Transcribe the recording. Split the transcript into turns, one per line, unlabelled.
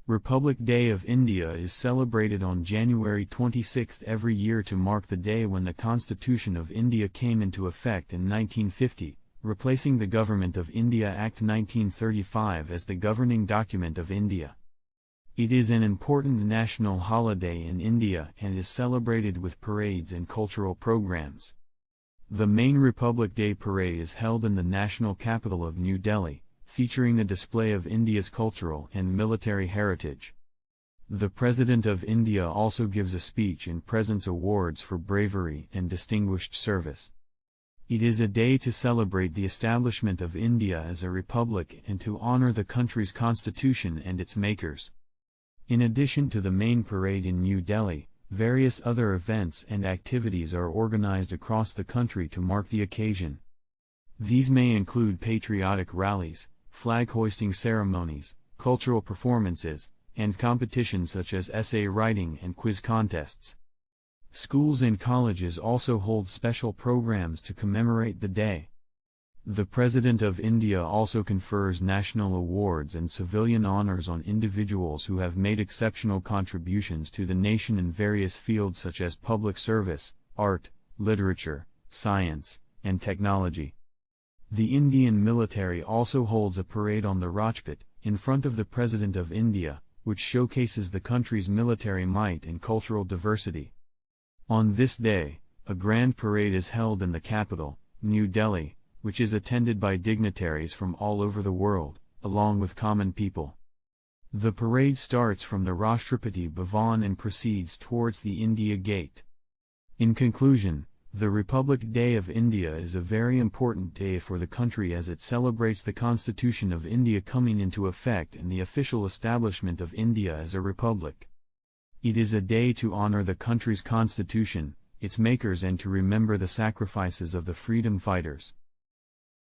Republic Day of India is celebrated on January 26 every year to mark the day when the Constitution of India came into effect in 1950, replacing the Government of India Act 1935 as the governing document of India. It is an important national holiday in India and is celebrated with parades and cultural programs. The main Republic Day parade is held in the national capital of New Delhi, featuring a display of India's cultural and military heritage. The President of India also gives a speech and presents awards for bravery and distinguished service. It is a day to celebrate the establishment of India as a republic and to honor the country's constitution and its makers. In addition to the main parade in New Delhi, various other events and activities are organized across the country to mark the occasion. These may include patriotic rallies, flag-hoisting ceremonies, cultural performances, and competitions such as essay writing and quiz contests. Schools and colleges also hold special programs to commemorate the day. The President of India also confers national awards and civilian honors on individuals who have made exceptional contributions to the nation in various fields such as public service, art, literature, science, and technology. The Indian military also holds a parade on the Rajpath, in front of the President of India, which showcases the country's military might and cultural diversity. On this day, a grand parade is held in the capital, New Delhi, which is attended by dignitaries from all over the world, along with common people. The parade starts from the Rashtrapati Bhavan and proceeds towards the India Gate. In conclusion, the Republic Day of India is a very important day for the country as it celebrates the Constitution of India coming into effect and the official establishment of India as a republic. It is a day to honor the country's constitution, its makers, and to remember the sacrifices of the freedom fighters.